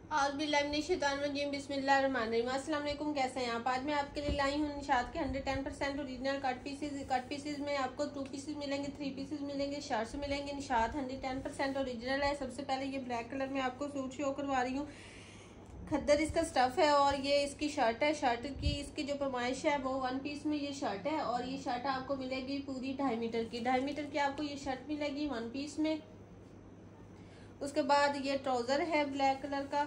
बिस्मिल्लाहिर्रहमानिर्रहीम। अस्सलाम वालेकुम, कैसे हैं आप। आज मैं आपके लिए लाई हूँ निशात के 110% ओरिजिनल कट पीसेज में आपको 2 पीसेज मिलेंगे, 3 पीसेज मिलेंगे, शर्ट्स मिलेंगे। निशात 110% ओरिजिनल है। सबसे पहले ये ब्लैक कलर में आपको सूट शो करवा रही हूँ। खद्दर इसका स्टफ है और ये इसकी शर्ट है। शर्ट की इसकी जो पैमाइश है वो 1 पीस में ये शर्ट है और ये शर्ट आपको मिलेगी पूरी 2.5 मीटर की। 2.5 मीटर की आपको ये शर्ट मिलेगी 1 पीस में। उसके बाद ये ट्राउज़र है ब्लैक कलर का।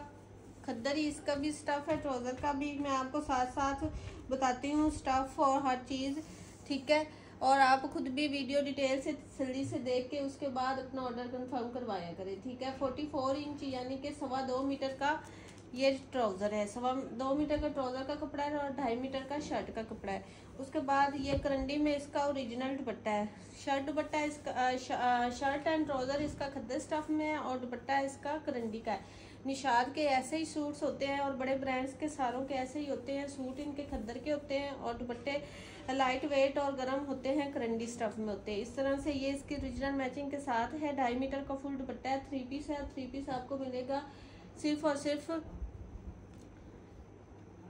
खद्दरी इसका भी स्टफ़ है, ट्राउज़र का भी मैं आपको साथ साथ बताती हूँ स्टफ़ और हर चीज़, ठीक है। और आप खुद भी वीडियो डिटेल से तसल्ली से देख के उसके बाद अपना ऑर्डर कंफर्म करवाया करें, ठीक है। 44 इंच यानी कि 2.25 मीटर का ये ट्राउज़र है। 2.25 मीटर का ट्राउज़र का कपड़ा है और 2.5 मीटर का शर्ट का कपड़ा है। उसके बाद ये करंडी में इसका ओरिजिनल दुपट्टा है। शर्ट दुपट्टा इसका शर्ट एंड ट्राउज़र इसका खद्दर स्टफ़ में है और दुपट्टा इसका करंडी का है। निशात के ऐसे ही सूट्स होते हैं और बड़े ब्रांड्स के सारों के ऐसे ही होते हैं। सूट इनके खद्दर के होते हैं और दुपट्टे लाइट वेट और गर्म होते हैं, करंडी स्टफ़ में होते हैं। इस तरह से ये इसकी ओरिजिनल मैचिंग के साथ है। 2.5 मीटर का फुल दुपट्टा है। 3 पीस है। 3 पीस आपको मिलेगा सिर्फ और सिर्फ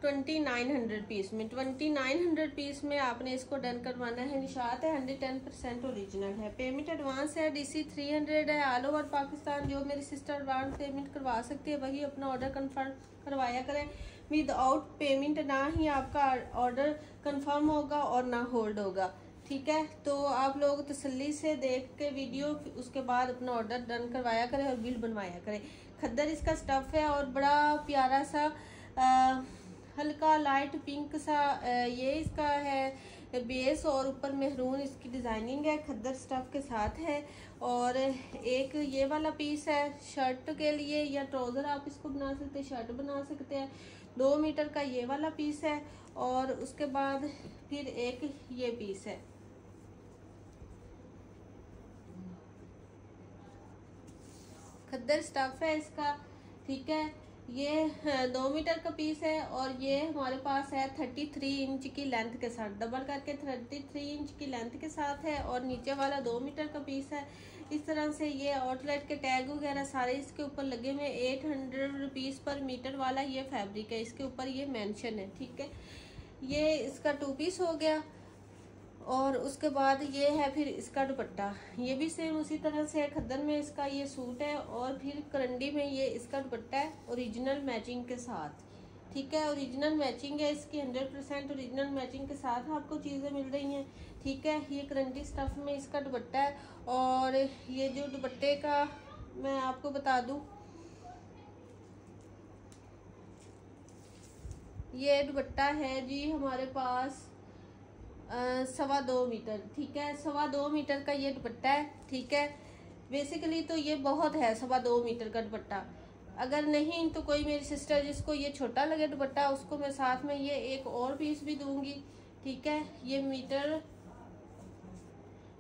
2900 पीस में। 2900 पीस में आपने इसको डन करवाना है। निशात है 110% ओरिजिनल है। पेमेंट एडवांस है, DC 300 है। ऑल ओवर पाकिस्तान जो मेरी सिस्टर एडवांस पेमेंट करवा सकती है वही अपना ऑर्डर कंफर्म करवाया करें। विदाउट पेमेंट ना ही आपका ऑर्डर कंफर्म होगा और ना होल्ड होगा, ठीक है। तो आप लोग तसल्ली से देख के वीडियो उसके बाद अपना ऑर्डर डन करवाया करें और बिल बनवाया करें। खद्दर इसका स्टफ़ है और बड़ा प्यारा सा हल्का लाइट पिंक सा ये इसका है बेस और ऊपर मेहरून इसकी डिज़ाइनिंग है। खद्दर स्टफ़ के साथ है। और एक ये वाला पीस है शर्ट के लिए या ट्राउज़र आप इसको बना सकते हैं, शर्ट बना सकते हैं। 2 मीटर का ये वाला पीस है और उसके बाद फिर एक ये पीस है। खद्दर स्टफ़ है इसका, ठीक है। ये 2 मीटर का पीस है और ये हमारे पास है 33 इंच की लेंथ के साथ, डबल करके 33 इंच की लेंथ के साथ है और नीचे वाला 2 मीटर का पीस है। इस तरह से ये आउटलेट के टैग वगैरह सारे इसके ऊपर लगे हुए। 800 रुपीज़ पर मीटर वाला ये फैब्रिक है, इसके ऊपर ये मेंशन है, ठीक है। ये इसका 2 पीस हो गया और उसके बाद ये है फिर इसका दुपट्टा। ये भी सेम उसी तरह से है। खद्दर में इसका ये सूट है और फिर करंडी में ये इसका दुपट्टा है ओरिजिनल मैचिंग के साथ, ठीक है। ओरिजिनल मैचिंग है इसकी, 100% ओरिजिनल मैचिंग के साथ आपको चीज़ें मिल रही हैं, ठीक है। ये करंडी स्टफ़ में इसका दुपट्टा है और ये जो दुपट्टे का मैं आपको बता दूँ, ये दुपट्टा है जी हमारे पास 2.25 मीटर, ठीक है। 2.25 मीटर का ये दुपट्टा है, ठीक है। बेसिकली तो ये बहुत है 2.25 मीटर का दुपट्टा। अगर नहीं तो कोई मेरी सिस्टर जिसको ये छोटा लगे दुपट्टा उसको मैं साथ में ये एक और पीस भी दूंगी, ठीक है। ये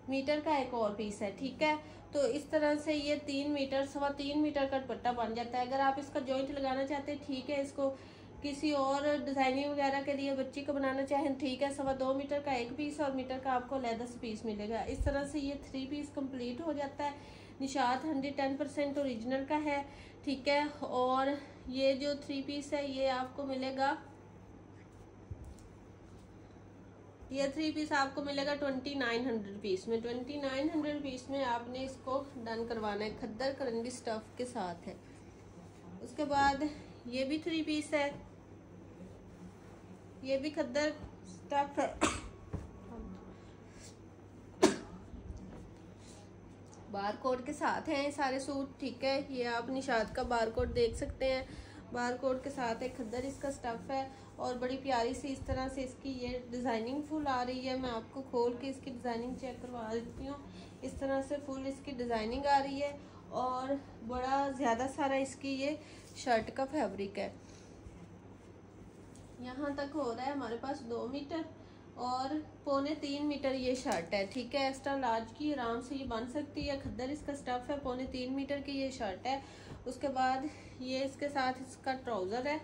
मीटर का एक और पीस है, ठीक है। तो इस तरह से ये 3 मीटर 3.25 मीटर का दुपट्टा बन जाता है। अगर आप इसका जॉइंट लगाना चाहते हैं, ठीक है, इसको किसी और डिज़ाइनिंग वगैरह के लिए बच्ची को बनाना चाहें, ठीक है। 2.25 मीटर का एक पीस और मीटर का आपको लेदर से पीस मिलेगा। इस तरह से ये 3 पीस कंप्लीट हो जाता है। निशात 110% ओरिजिनल का है, ठीक है। और ये जो 3 पीस है ये आपको मिलेगा, ये 3 पीस आपको मिलेगा 2900 रुपीज़ में। 2900 रुपीज़ में आपने इसको डन करवाना है। खद्दर करंडी स्टफ़ के साथ है। उसके बाद ये भी 3 पीस है, ये भी खद्दर स्टफ है। बार कोड के साथ हैं सारे सूट, ठीक है। ये आप निशात का बार कोड देख सकते हैं, बार कोड के साथ है। खद्दर इसका स्टफ़ है और बड़ी प्यारी सी इस तरह से इसकी ये डिज़ाइनिंग फुल आ रही है। मैं आपको खोल के इसकी डिज़ाइनिंग चेक करवा देती हूँ। इस तरह से फुल इसकी डिज़ाइनिंग आ रही है और बड़ा ज़्यादा सारा इसकी ये शर्ट का फैब्रिक है। यहाँ तक हो रहा है हमारे पास 2 मीटर और 2.25 मीटर ये शर्ट है, ठीक है। एक्स्ट्रा लार्ज की आराम से ये बन सकती है। खद्दर इसका स्टफ़ है, 2.25 मीटर की ये शर्ट है। उसके बाद ये इसके साथ इसका ट्राउज़र है।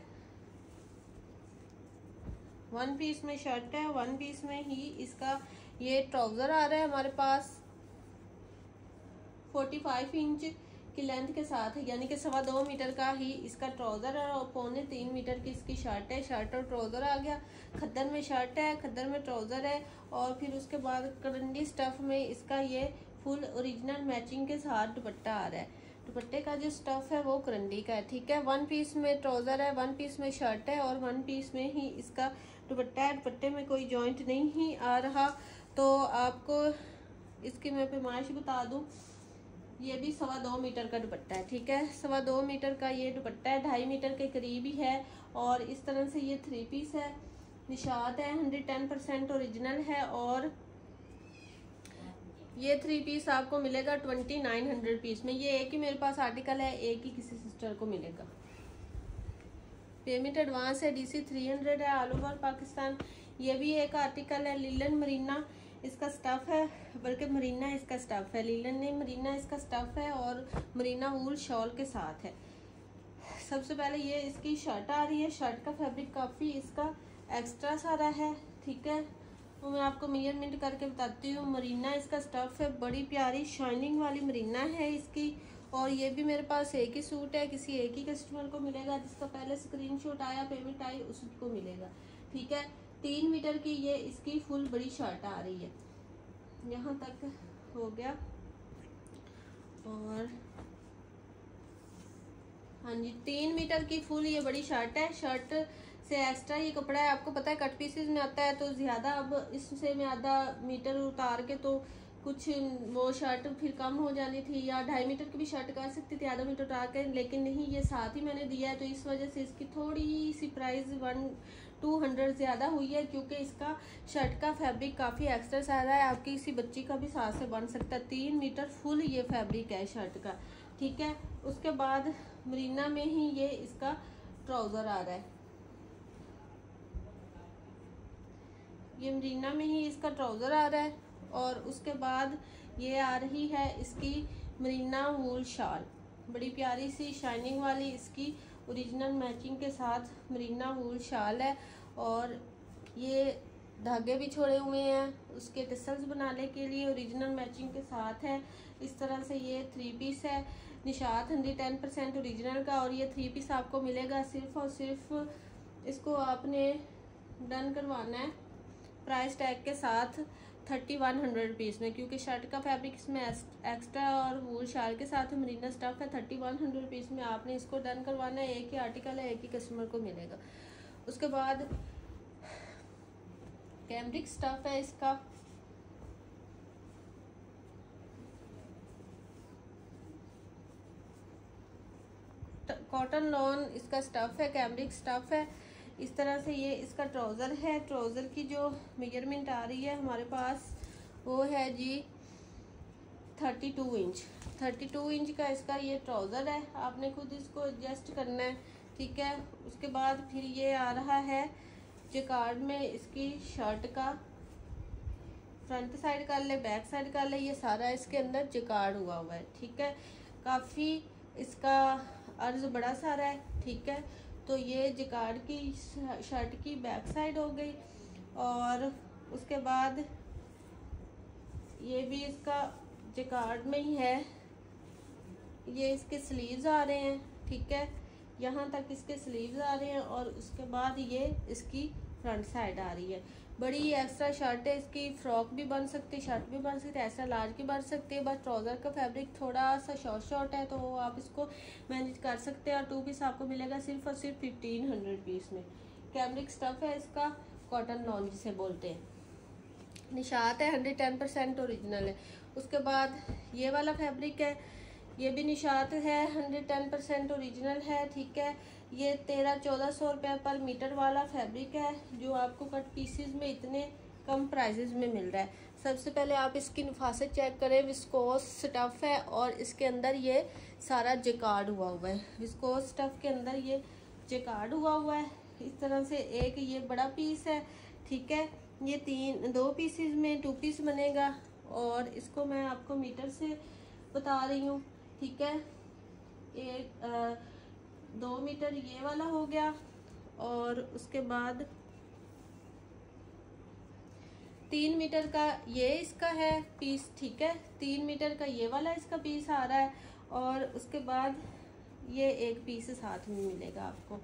1 पीस में शर्ट है, 1 पीस में ही इसका ये ट्राउज़र आ रहा है हमारे पास 45 इंच की लेंथ के साथ है, यानी कि 2.25 मीटर का ही इसका ट्राउज़र है और 3.25 मीटर की इसकी शर्ट है। शर्ट और ट्राउज़र आ गया, खद्दर में शर्ट है, खद्दर में ट्राउज़र है, और फिर उसके बाद करंडी स्टफ़ में इसका ये फुल ओरिजिनल मैचिंग के साथ दुपट्टा आ रहा है। दुपट्टे का जो स्टफ़ है वो करंडी का है, ठीक है। 1 पीस में ट्राउज़र है, 1 पीस में शर्ट है और 1 पीस में ही इसका दुपट्टा है। दुपट्टे में कोई जॉइंट नहीं ही आ रहा। तो आपको इसकी मैं पैमाइश बता दूं, ये भी 2.25 मीटर का दुपट्टा है, ठीक है। 2.25 मीटर का ये दुपट्टा है, 2.5 मीटर के करीब ही है। और इस तरह से ये 3 पीस है, निशात है, 110% ओरिजिनल है। और ये 3 पीस आपको मिलेगा 2900 पीस में। ये एक ही मेरे पास आर्टिकल है, एक ही किसी सिस्टर को मिलेगा। पेमेंट एडवांस है, DC 300 है, ऑल ओवर पाकिस्तान। ये भी एक आर्टिकल है, लीलन मरीना इसका स्टफ़ है, बल्कि मरीना इसका स्टफ़ है, लीलन नहीं मरीना इसका स्टफ़ है, और मरीना वूल शॉल के साथ है। सबसे पहले ये इसकी शर्ट आ रही है। शर्ट का फैब्रिक काफ़ी इसका एक्स्ट्रा सारा है, ठीक है। वो मैं आपको मेजरमेंट करके बताती हूँ। मरीना इसका स्टफ़ है, बड़ी प्यारी शाइनिंग वाली मरीना है इसकी। और ये भी मेरे पास एक ही सूट है, किसी एक ही कस्टमर को मिलेगा, जिसका पहले स्क्रीनशॉट आया, पेमेंट आई, उसको मिलेगा, ठीक है। 3 मीटर की ये इसकी फुल बड़ी शर्ट आ रही है, यहाँ तक हो गया। और हाँ जी, 3 मीटर की फुल ये बड़ी शर्ट है। शर्ट से एक्स्ट्रा ये कपड़ा है, आपको पता है कट पीसेस में आता है तो ज़्यादा। अब इससे मैं आधा मीटर उतार के तो कुछ वो शर्ट फिर कम हो जानी थी, या 2.5 मीटर की भी शर्ट कर सकती थी आधा मीटर उतार के, लेकिन नहीं, ये साथ ही मैंने दिया है। तो इस वजह से इसकी थोड़ी सी प्राइस 100-200 ज़्यादा हुई है, क्योंकि इसका शर्ट का फैब्रिक काफ़ी एक्स्ट्रा सारा है। आपकी किसी बच्ची का भी साथ से बन सकता है। 3 मीटर फुल ये फैब्रिक है शर्ट का, ठीक है। उसके बाद मरीना में ही ये इसका ट्राउज़र आ रहा है, ये मरीना में ही इसका ट्राउज़र आ रहा है। और उसके बाद ये आ रही है इसकी मरीना वूल शाल, बड़ी प्यारी सी शाइनिंग वाली इसकी ओरिजिनल मैचिंग के साथ मरीना वूल शाल है। और ये धागे भी छोड़े हुए हैं उसके टिसल्स बनाने के लिए, ओरिजिनल मैचिंग के साथ है। इस तरह से ये 3 पीस है, निशात 110% ओरिजिनल का। और ये 3 पीस आपको मिलेगा सिर्फ और सिर्फ, इसको आपने डन करवाना है प्राइस टैग के साथ 3100 रुपीज़ में, क्योंकि शर्ट का फैब्रिक इसमें एक्स्ट्रा और वूल शाल के साथ मरीना स्टफ है। 3100 रुपीज़ में आपने इसको डन करवाना है। एक ही आर्टिकल है, एक ही कस्टमर को मिलेगा। उसके बाद कैमरिक स्टफ है इसका, कॉटन लॉन इसका स्टफ है, कैमरिक स्टफ है। इस तरह से ये इसका ट्राउज़र है। ट्राउज़र की जो मेजरमेंट आ रही है हमारे पास वो है जी 32 इंच। 32 इंच का इसका ये ट्राउज़र है, आपने खुद इसको एडजस्ट करना है, ठीक है। उसके बाद फिर ये आ रहा है जिकार्ड में इसकी शर्ट का, फ्रंट साइड कर ले, बैक साइड कर ले, ये सारा इसके अंदर जिकार्ड हुआ हुआ है, ठीक है। काफ़ी इसका अर्ज बड़ा सारा है, ठीक है। तो ये जिकार्ड की शर्ट की बैक साइड हो गई। और उसके बाद ये भी इसका जिकार्ड में ही है, ये इसके स्लीव्स आ रहे हैं, ठीक है, यहाँ तक इसके स्लीव्स आ रहे हैं। और उसके बाद ये इसकी फ्रंट साइड आ रही है। बड़ी एक्स्ट्रा शर्ट है, इसकी फ्रॉक भी बन सकती है, शर्ट भी बन सकती है, एक्स्ट्रा लार्ज की बन सकती है। बस ट्राउज़र का फैब्रिक थोड़ा सा शॉर्ट है, तो आप इसको मैनेज कर सकते हैं। और 2 पीस आपको मिलेगा सिर्फ और सिर्फ 1500 रुपीज़ में। कैमरिक स्टफ है इसका, कॉटन लॉन जिसे बोलते हैं, निशात है, 110% ओरिजिनल है। उसके बाद ये वाला फैब्रिक है, ये भी निशात है, 110% ओरिजिनल है, ठीक है। ये 1300-1400 रुपये पर मीटर वाला फैब्रिक है, जो आपको कट पीसेस में इतने कम प्राइसेस में मिल रहा है। सबसे पहले आप इसकी नफासत चेक करें, विस्कोस स्टफ़ है और इसके अंदर ये सारा जिकार्ड हुआ हुआ है। विस्कोस स्टफ़ के अंदर ये जिकार्ड हुआ है। इस तरह से एक ये बड़ा पीस है, ठीक है। ये 2 पीसेस में 2 पीस बनेगा। और इसको मैं आपको मीटर से बता रही हूँ, ठीक है। 2 मीटर ये वाला हो गया। और उसके बाद 3 मीटर का ये इसका है पीस, ठीक है। 3 मीटर का ये वाला इसका पीस आ रहा है। और उसके बाद ये एक पीस साथ में मिलेगा आपको,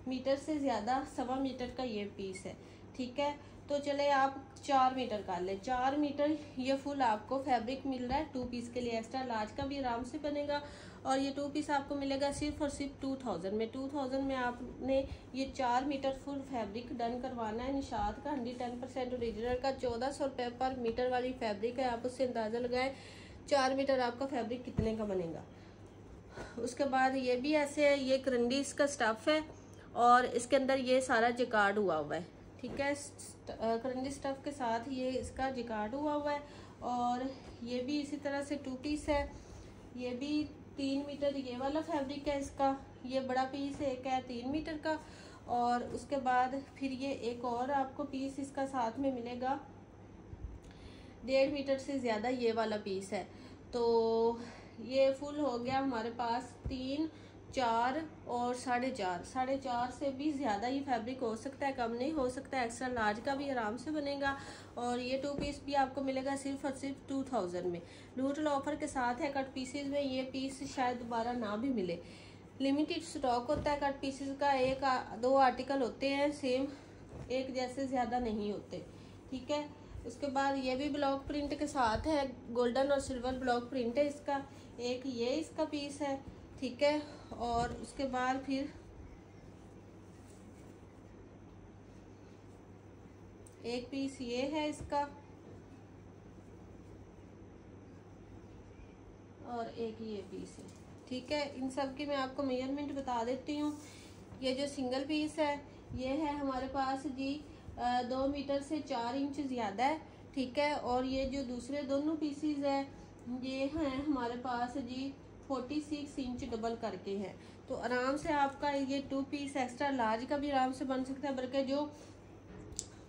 मीटर से ज़्यादा 1.25 मीटर का ये पीस है, ठीक है। तो चले आप 4 मीटर कर ले, 4 मीटर ये फुल आपको फैब्रिक मिल रहा है 2 पीस के लिए। एक्स्ट्रा लार्ज का भी आराम से बनेगा और ये 2 पीस आपको मिलेगा सिर्फ और सिर्फ 2000 में। 2000 में आपने ये 4 मीटर फुल फैब्रिक डन करवाना है। निशात का 110% ओरिजिनल का 1400 रुपये पर मीटर वाली फैब्रिक है। आप उससे अंदाज़ा लगाएं 4 मीटर आपका फैब्रिक कितने का बनेगा। उसके बाद ये भी ऐसे है, ये करंडी इसका स्टफ़ है और इसके अंदर ये सारा जिकार्ड हुआ हुआ है, ठीक है। करंडी स्टफ़ के साथ ये इसका जिकार्ड हुआ हुआ है। और ये भी इसी तरह से 2 पीस है, ये भी 3 मीटर ये वाला फैब्रिक है इसका। ये बड़ा पीस एक है 3 मीटर का। और उसके बाद फिर ये एक और आपको पीस इसका साथ में मिलेगा 1.5 मीटर से ज़्यादा ये वाला पीस है। तो ये फुल हो गया हमारे पास 3, 4 और 4.5 से भी ज़्यादा ये फैब्रिक हो सकता है, कम नहीं हो सकता है। एक्स्ट्रा लार्ज का भी आराम से बनेगा। और ये 2 पीस भी आपको मिलेगा सिर्फ और सिर्फ 2000 में। न्यूट्रल ऑफर के साथ है। कट पीसेज में ये पीस शायद दोबारा ना भी मिले, लिमिटेड स्टॉक होता है कट पीसेज का। 1-2 आर्टिकल होते हैं सेम एक जैसे, ज़्यादा नहीं होते, ठीक है। उसके बाद ये भी ब्लॉक प्रिंट के साथ है, गोल्डन और सिल्वर ब्लॉक प्रिंट है इसका। एक ये इसका पीस है, ठीक है। और उसके बाद फिर एक पीस ये है इसका और एक ये पीस है, ठीक है। इन सब की मैं आपको मेजरमेंट बता देती हूँ। ये जो सिंगल पीस है ये है हमारे पास जी 2 मीटर से 4 इंच ज़्यादा है, ठीक है। और ये जो दूसरे दोनों पीसीज है ये हैं हमारे पास जी 46 इंच डबल करके हैं। तो आराम से आपका ये 2 पीस एक्स्ट्रा लार्ज का भी आराम से बन सकता है, बल्कि जो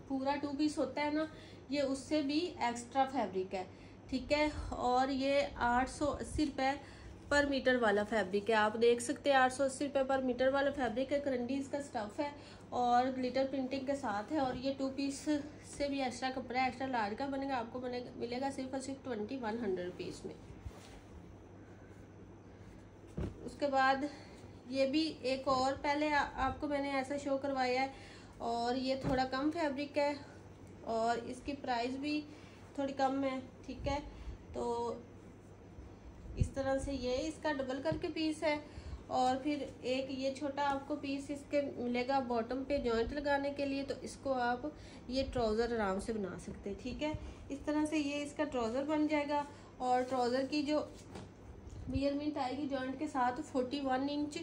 पूरा 2 पीस होता है ना ये उससे भी एक्स्ट्रा फैब्रिक है, ठीक है। और ये 880 रुपये पर मीटर वाला फैब्रिक है। आप देख सकते हैं 880 रुपये पर मीटर वाला फैब्रिक है। करंडी इसका स्टफ़ है और ग्लिटर प्रिंटिंग के साथ है। और ये 2 पीस से भी एक्स्ट्रा कपड़ा है, एक्स्ट्रा लार्ज का बनेगा। आपको मिलेगा सिर्फ और सिर्फ 2100 रुपीज़ में। उसके बाद ये भी एक और पहले आपको मैंने ऐसा शो करवाया है और ये थोड़ा कम फैब्रिक है और इसकी प्राइस भी थोड़ी कम है, ठीक है। तो इस तरह से ये इसका डबल करके पीस है। और फिर एक ये छोटा आपको पीस इसके मिलेगा बॉटम पे जॉइंट लगाने के लिए। तो इसको आप ये ट्राउज़र आराम से बना सकते हैं, ठीक है। इस तरह से ये इसका ट्राउज़र बन जाएगा। और ट्राउज़र की जो मेजरमेंट आएगी जॉइंट के साथ 41 इंच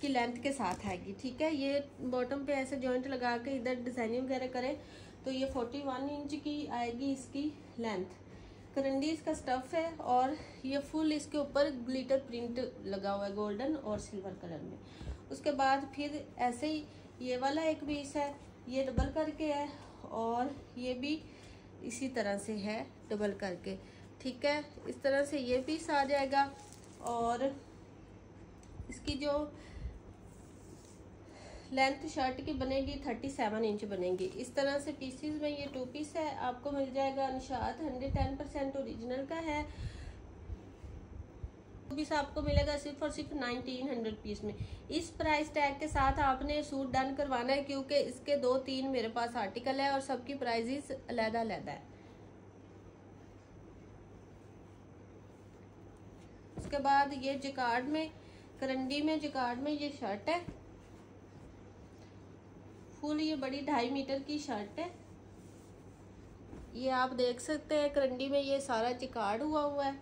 की लेंथ के साथ आएगी, ठीक है। ये बॉटम पे ऐसे जॉइंट लगा के इधर डिज़ाइनिंग वगैरह करें तो ये 41 इंच की आएगी इसकी लेंथ। करंडी इसका स्टफ़ है और ये फुल इसके ऊपर ग्लिटर प्रिंट लगा हुआ है गोल्डन और सिल्वर कलर में। उसके बाद फिर ऐसे ही ये वाला एक पीस है, ये डबल करके है और ये भी इसी तरह से है डबल करके, ठीक है। इस तरह से ये पीस आ जाएगा। और इसकी जो लेंथ शर्ट की बनेगी 37 इंच बनेगी। इस तरह से पीसीज में ये 2 पीस है आपको मिल जाएगा। निशात 110% ओरिजिनल का है। 2 पीस आपको मिलेगा सिर्फ और सिर्फ 1900 पीस में। इस प्राइस टैग के साथ आपने सूट डन करवाना है क्योंकि इसके 2-3 मेरे पास आर्टिकल है और सबकी प्राइजेस अलग-अलग है। उसके बाद ये जिकार्ड में, करंडी में जिकार्ड में ये शर्ट है फुल, ये बड़ी 2.5 मीटर की शर्ट है। ये आप देख सकते हैं करंडी में ये सारा जिकार्ड हुआ हुआ है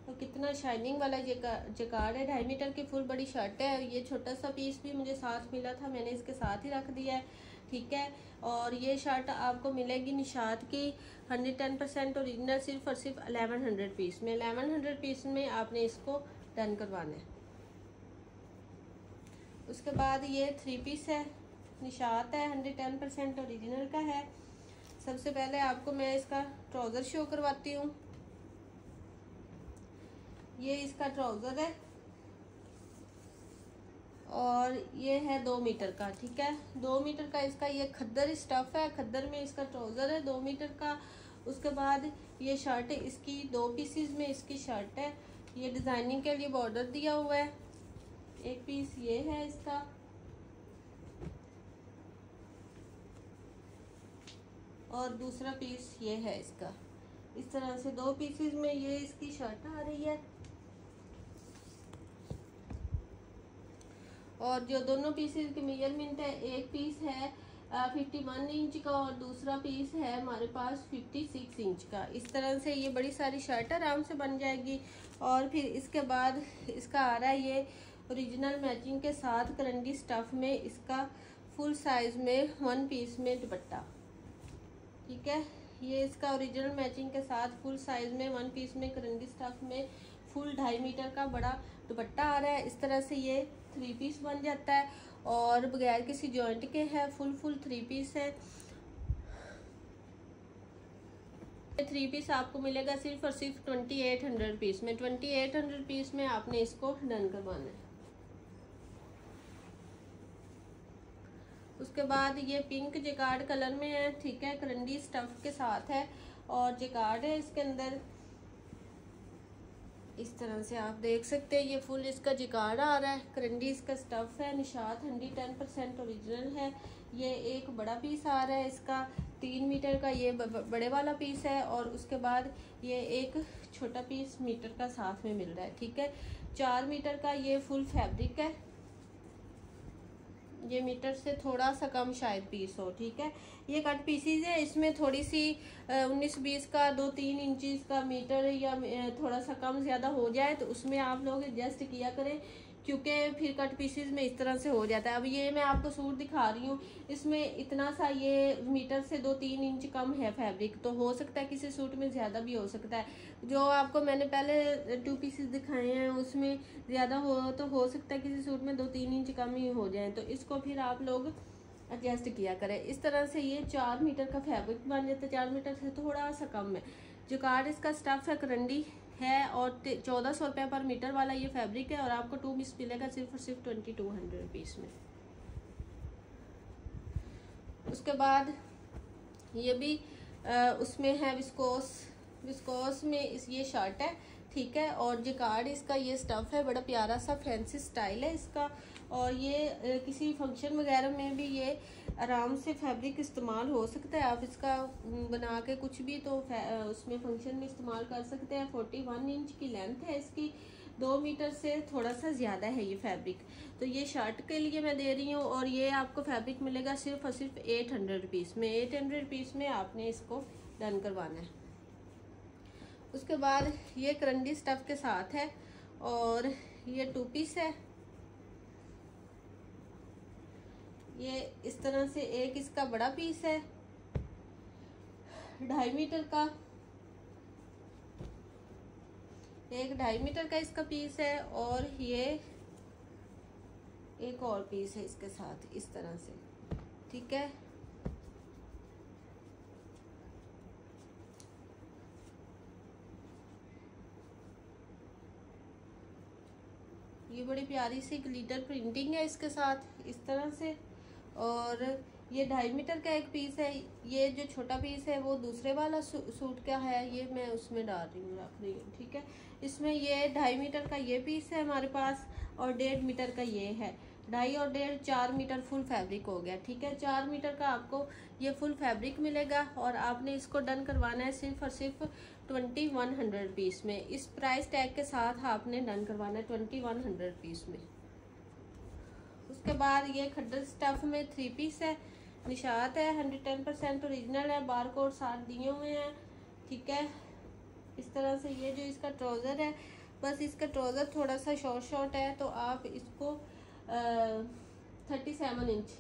और कितना शाइनिंग वाला जिकार्ड है। 2.5 मीटर की फुल बड़ी शर्ट है। ये छोटा सा पीस भी मुझे साथ मिला था, मैंने इसके साथ ही रख दिया है, ठीक है। और ये शर्ट आपको मिलेगी निशात की 110% ओरिजिनल सिर्फ और सिर्फ 1100 पीस में। 1100 पीस में आपने इसको डन करवाना है। उसके बाद ये 3 पीस है, निशात है 110% ओरिजिनल का है। सबसे पहले आपको मैं इसका ट्राउज़र शो करवाती हूँ। ये इसका ट्राउज़र है और ये है 2 मीटर का, ठीक है। 2 मीटर का इसका ये खद्दर स्टफ़ है, खद्दर में इसका ट्राउज़र है 2 मीटर का। उसके बाद ये शर्ट इसकी 2 पीसीज में इसकी शर्ट है, ये डिज़ाइनिंग के लिए बॉर्डर दिया हुआ है। एक पीस ये है इसका, और दूसरा पीस ये है इसका। इस तरह से दो पीसेस में ये इसकी शर्ट आ रही है। और जो दोनों पीसेस की मेजरमेंट है, एक पीस है 51 इंच का और दूसरा पीस है हमारे पास 56 इंच का। इस तरह से ये बड़ी सारी शर्ट आराम से बन जाएगी। और फिर इसके बाद इसका आ रहा है ये ओरिजिनल मैचिंग के साथ करंडी स्टफ में इसका फुल साइज में 1 पीस में दुपट्टा। ठीक है, ये इसका ओरिजिनल मैचिंग के साथ फुल साइज में 1 पीस में करंडी स्टफ में फुल 2.5 मीटर का बड़ा दुपट्टा आ रहा है। इस तरह से ये 3 पीस बन जाता है और बगैर किसी जॉइंट के है, फुल 3 पीस है। 3 पीस आपको मिलेगा सिर्फ और सिर्फ 2800 पीस में। 2800 पीस में आपने इसको डन करवाना है। उसके बाद ये पिंक जेकार्ड कलर में है। ठीक है, करंडी स्टफ के साथ है और जेकार्ड है इसके अंदर। इस तरह से आप देख सकते हैं, ये फुल इसका जिकार्ड आ रहा है। करंडी इसका स्टफ है, निशात 110% ओरिजिनल है। ये एक बड़ा पीस आ रहा है इसका 3 मीटर का, ये बड़े वाला पीस है। और उसके बाद ये एक छोटा पीस मीटर का साथ में मिल रहा है। ठीक है, 4 मीटर का ये फुल फैब्रिक है। ये मीटर से थोड़ा सा कम शायद पीस हो। ठीक है, ये कट पीसीज है। इसमें थोड़ी सी 19-20 का 2-3 इंचेस का मीटर या थोड़ा सा कम ज़्यादा हो जाए तो उसमें आप लोग एडजस्ट किया करें, क्योंकि फिर कट पीसीज में इस तरह से हो जाता है। अब ये मैं आपको सूट दिखा रही हूँ, इसमें इतना सा ये मीटर से 2-3 इंच कम है फैब्रिक, तो हो सकता है किसी सूट में ज़्यादा भी हो सकता है। जो आपको मैंने पहले 2 पीसेस दिखाए हैं उसमें ज़्यादा हो तो हो सकता है किसी सूट में 2-3 इंच कम ही हो जाए, तो इसको फिर आप लोग एडजस्ट किया करें। इस तरह से ये 4 मीटर का फैब्रिक बन जाता है। 4 मीटर से थोड़ा सा कम है। जिकार्ड इसका स्टफ है, करंडी है और 1400 रुपये पर मीटर वाला ये फैब्रिक है। और आपको 2 पीस मिलेगा सिर्फ और सिर्फ 2200 पीस में। उसके बाद ये भी उसमें है विस्कोस में ये शर्ट है। ठीक है, और जिकार्ड इसका ये स्टफ है, बड़ा प्यारा सा फैंसी स्टाइल है इसका। और ये किसी फंक्शन वगैरह में भी ये आराम से फैब्रिक इस्तेमाल हो सकता है। आप इसका बना के कुछ भी तो उसमें फंक्शन में इस्तेमाल कर सकते हैं। 41 इंच की लेंथ है इसकी, 2 मीटर से थोड़ा सा ज़्यादा है ये फैब्रिक। तो ये शर्ट के लिए मैं दे रही हूँ और ये आपको फैब्रिक मिलेगा सिर्फ और सिर्फ 800 पीस में। 800 पीस में आपने इसको डन करवाना है। उसके बाद ये करंडी स्टफ के साथ है और ये 2 पीस है। ये इस तरह से एक इसका बड़ा पीस है 2.5 मीटर का, एक 2.5 मीटर का इसका पीस है। और ये एक और पीस है इसके साथ इस तरह से। ठीक है, ये बड़ी प्यारी सी ग्लिटर प्रिंटिंग है इसके साथ इस तरह से। और ये 2.5 मीटर का एक पीस है। ये जो छोटा पीस है वो दूसरे वाला सूट का है, ये मैं उसमें डाल रही हूँ, रख रही हूँ। ठीक है, इसमें ये 2.5 मीटर का ये पीस है हमारे पास और 1.5 मीटर का ये है। 2.5 और 1.5 4 मीटर फुल फैब्रिक हो गया। ठीक है, 4 मीटर का आपको ये फुल फैब्रिक मिलेगा और आपने इसको डन करवाना है सिर्फ और सिर्फ 2100 पीस में। इस प्राइस टैग के साथ आपने डन करवाना है 2100 पीस में। उसके बाद ये खड्डर स्टफ में 3 पीस है, निशात है, 110% ओरिजिनल है, बार कोड साथ दिए हुए हैं। ठीक है, इस तरह से ये जो इसका ट्राउज़र है, बस इसका ट्राउज़र थोड़ा सा शॉर्ट है तो आप इसको 37 इंच,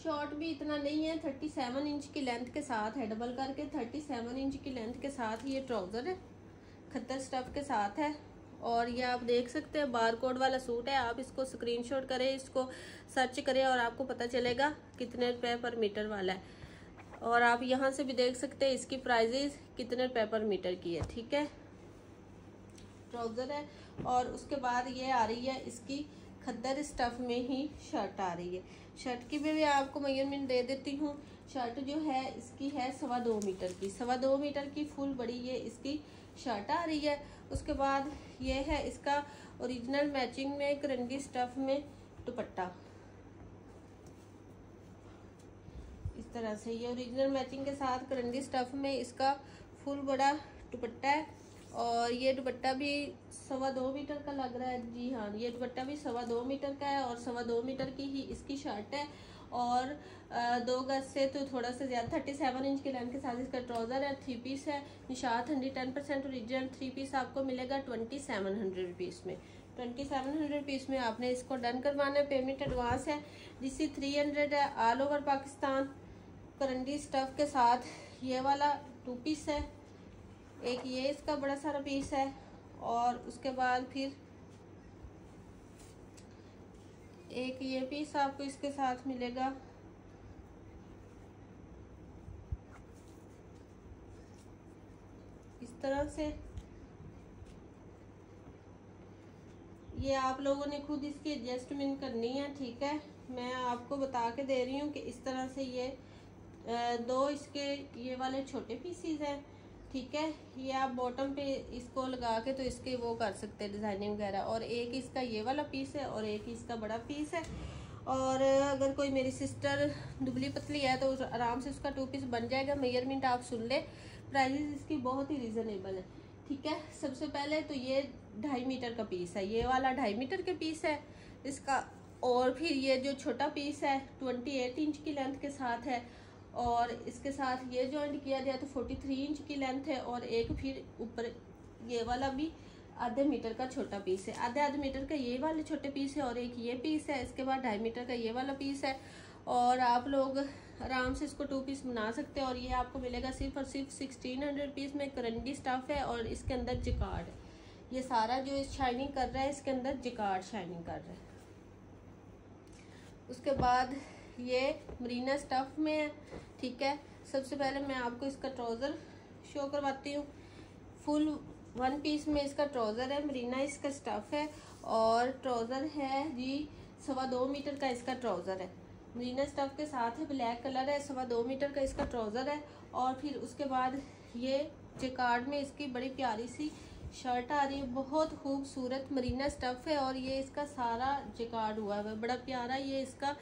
शॉर्ट भी इतना नहीं है, 37 इंच की लेंथ के साथ है, डबल करके 37 इंच की लेंथ के साथ ये ट्राउज़र है, खद्दर स्टफ के साथ है। और ये आप देख सकते हैं बार कोड वाला सूट है। आप इसको स्क्रीनशॉट करें, इसको सर्च करें और आपको पता चलेगा कितने रुपए पर मीटर वाला है। और आप यहाँ से भी देख सकते हैं इसकी प्राइजेस कितने रुपए पर मीटर की है। ठीक है, ट्राउज़र है। और उसके बाद ये आ रही है इसकी खद्दर स्टफ में ही शर्ट आ रही है। शर्ट की भी आपको मेजरमेंट दे देती हूँ। शर्ट जो है इसकी है 2.25 मीटर की, 2.25 मीटर की फुल बड़ी ये इसकी शर्ट आ रही है। उसके बाद ये है इसका ओरिजिनल मैचिंग में करंडी स्टफ में दुपट्टा, इस तरह से ये ओरिजिनल मैचिंग के साथ करंडी स्टफ में इसका फुल बड़ा दुपट्टा है। और ये दुपट्टा भी 2.25 मीटर का लग रहा है। जी हाँ, ये दुपट्टा भी 2.25 मीटर का है और 2.25 मीटर की ही इसकी शर्ट है। और 2 गज से तो थोड़ा सा ज़्यादा 37 इंच की लेंथ के साथ इसका ट्राउज़र है। 3 पीस है, निशात 110% ओरिजिनल 3 पीस आपको मिलेगा 2700 रुपीज़ में। 2700 रुपीज़ में आपने इसको डन करवाना है। पेमेंट एडवांस है, DC 300 है, ऑल ओवर पाकिस्तान। करंडी स्टफ के साथ ये वाला 2 पीस है, एक ये इसका बड़ा सारा पीस है और उसके बाद फिर एक ये पीस आपको इसके साथ मिलेगा। इस तरह से ये आप लोगों ने खुद इसकी एडजस्टमेंट करनी है, ठीक है। मैं आपको बता के दे रही हूँ कि इस तरह से ये 2 इसके ये वाले छोटे पीसीज हैं, ठीक है। ये आप बॉटम पे इसको लगा के तो इसके वो कर सकते हैं डिज़ाइनिंग वगैरह। और एक इसका ये वाला पीस है और एक इसका बड़ा पीस है। और अगर कोई मेरी सिस्टर दुबली पतली है तो आराम से उसका 2 पीस बन जाएगा। मेजरमेंट आप सुन ले, प्राइस इसकी बहुत ही रीज़नेबल है, ठीक है। सबसे पहले तो ये 2.5 मीटर का पीस है, ये वाला 2.5 मीटर के पीस है इसका। और फिर ये जो छोटा पीस है 28 इंच की लेंथ के साथ है और इसके साथ ये जॉइंट किया गया तो 43 इंच की लेंथ है। और एक फिर ऊपर ये वाला भी आधे मीटर का छोटा पीस है, आधे मीटर का ये वाले छोटे पीस है और एक ये पीस है। इसके बाद 2.5 मीटर का ये वाला पीस है और आप लोग आराम से इसको 2 पीस बना सकते हैं। और ये आपको मिलेगा सिर्फ और सिर्फ 1600 रुपीज़ में। करंडी स्टफ है और इसके अंदर जिकार्ड, ये सारा जो शाइनिंग कर रहा है इसके अंदर जिकार्ड शाइनिंग कर रहा है। उसके बाद ये मरीना स्टफ में है, ठीक है। सबसे पहले मैं आपको इसका ट्राउज़र शो करवाती हूँ। फुल 1 पीस में इसका ट्राउज़र है, मरीना इसका स्टफ है और ट्राउज़र है जी 2.25 मीटर का इसका ट्राउज़र है। मरीना स्टफ के साथ है, ब्लैक कलर है, 2.25 मीटर का इसका ट्राउज़र है। और फिर उसके बाद ये जिकार्ड में इसकी बड़ी प्यारी सी शर्ट आ रही है, बहुत खूबसूरत मरीना स्टफ है और ये इसका सारा जिकार्ड हुआ है, बड़ा प्यारा। ये इसका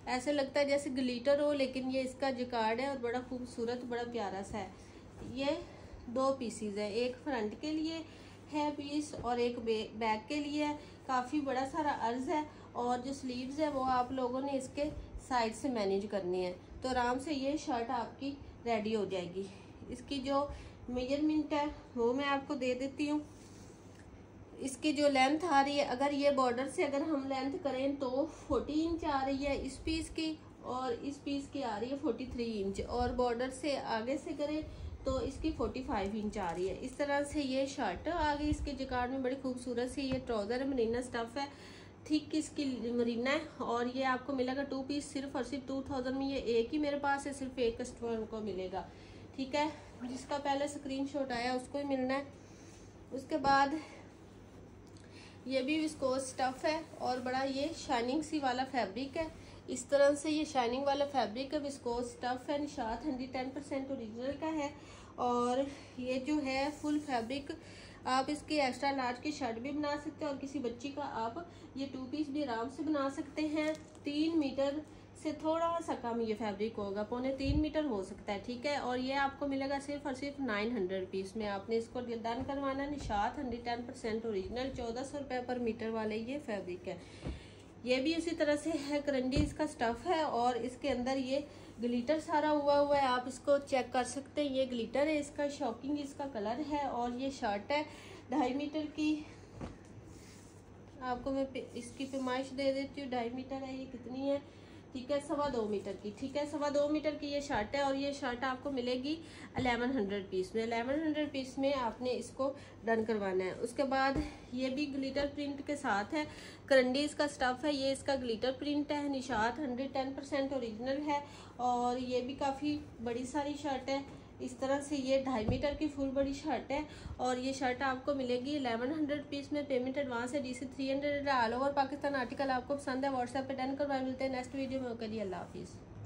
ऐसे लगता है जैसे ग्लिटर हो, लेकिन ये इसका जिकार्ड है और बड़ा खूबसूरत बड़ा प्यारा सा है। ये 2 पीसीज है, एक फ्रंट के लिए है पीस और एक बैक के लिए है। काफ़ी बड़ा सारा अर्ज है और जो स्लीव्स है वो आप लोगों ने इसके साइड से मैनेज करनी है तो आराम से ये शर्ट आपकी रेडी हो जाएगी। इसकी जो मेजरमेंट है वो मैं आपको दे देती हूँ। इसकी जो लेंथ आ रही है, अगर ये बॉर्डर से अगर हम लेंथ करें तो 40 इंच आ रही है इस पीस की और इस पीस की आ रही है 43 इंच। और बॉर्डर से आगे से करें तो इसकी 45 इंच आ रही है। इस तरह से ये शर्ट आ गई इसके जिकार्ड में, बड़ी खूबसूरत सी। ये ट्राउज़र है, मरीना स्टफ है, थिक इसकी मरीना है। और ये आपको मिलेगा 2 पीस सिर्फ और सिर्फ 2000 में। ये एक ही मेरे पास है, सिर्फ एक कस्टमर को मिलेगा, ठीक है। जिसका पहले स्क्रीनशॉट आया उसको ही मिलना है। उसके बाद ये भी विस्कोस स्टफ है और बड़ा ये शाइनिंग सी वाला फैब्रिक है। इस तरह से ये शाइनिंग वाला फैब्रिक है, विस्कोस स्टफ है, निशात 110% ओरिजिनल का है। और ये जो है फुल फैब्रिक, आप इसकी एक्स्ट्रा लार्ज की शर्ट भी बना सकते हैं और किसी बच्ची का आप ये 2 पीस भी आराम से बना सकते हैं। 3 मीटर से थोड़ा सा कम ये फैब्रिक होगा, 2.25 मीटर हो सकता है, ठीक है। और ये आपको मिलेगा सिर्फ और सिर्फ 900 रुपीज़ में। आपने इसको डन करवाना। निशात 110% ओरिजिनल, 1400 रुपये पर मीटर वाले ये फैब्रिक है। ये भी उसी तरह से है, करंडी इसका स्टफ है और इसके अंदर ये ग्लिटर सारा हुआ है। आप इसको चेक कर सकते हैं, ये ग्लिटर है इसका, शॉकिंग इसका कलर है। और ये शर्ट है 2.5 मीटर की। आपको मैं इसकी पैमाइश दे देती हूँ, 2.5 मीटर है, ये कितनी है, ठीक है, 2.25 मीटर की, ठीक है। 2.25 मीटर की ये शर्ट है और ये शर्ट आपको मिलेगी 1100 पीस में। 1100 पीस में आपने इसको डन करवाना है। उसके बाद ये भी ग्लिटर प्रिंट के साथ है, करंडी इसका स्टफ है, ये इसका ग्लिटर प्रिंट है, निशात 110% ओरिजिनल है। और ये भी काफ़ी बड़ी सारी शर्ट है। इस तरह से ये 2.5 मीटर की फुल बड़ी शर्ट है और ये शर्ट आपको मिलेगी 1100 पीस में। पेमेंट एडवांस है, DC 300 all over Pakistan. Article आपको पसंद है व्हाट्सएप पे डन करवाए। मिलते हैं नेक्स्ट वीडियो में। ओके जी, अल्लाह हाफिज़।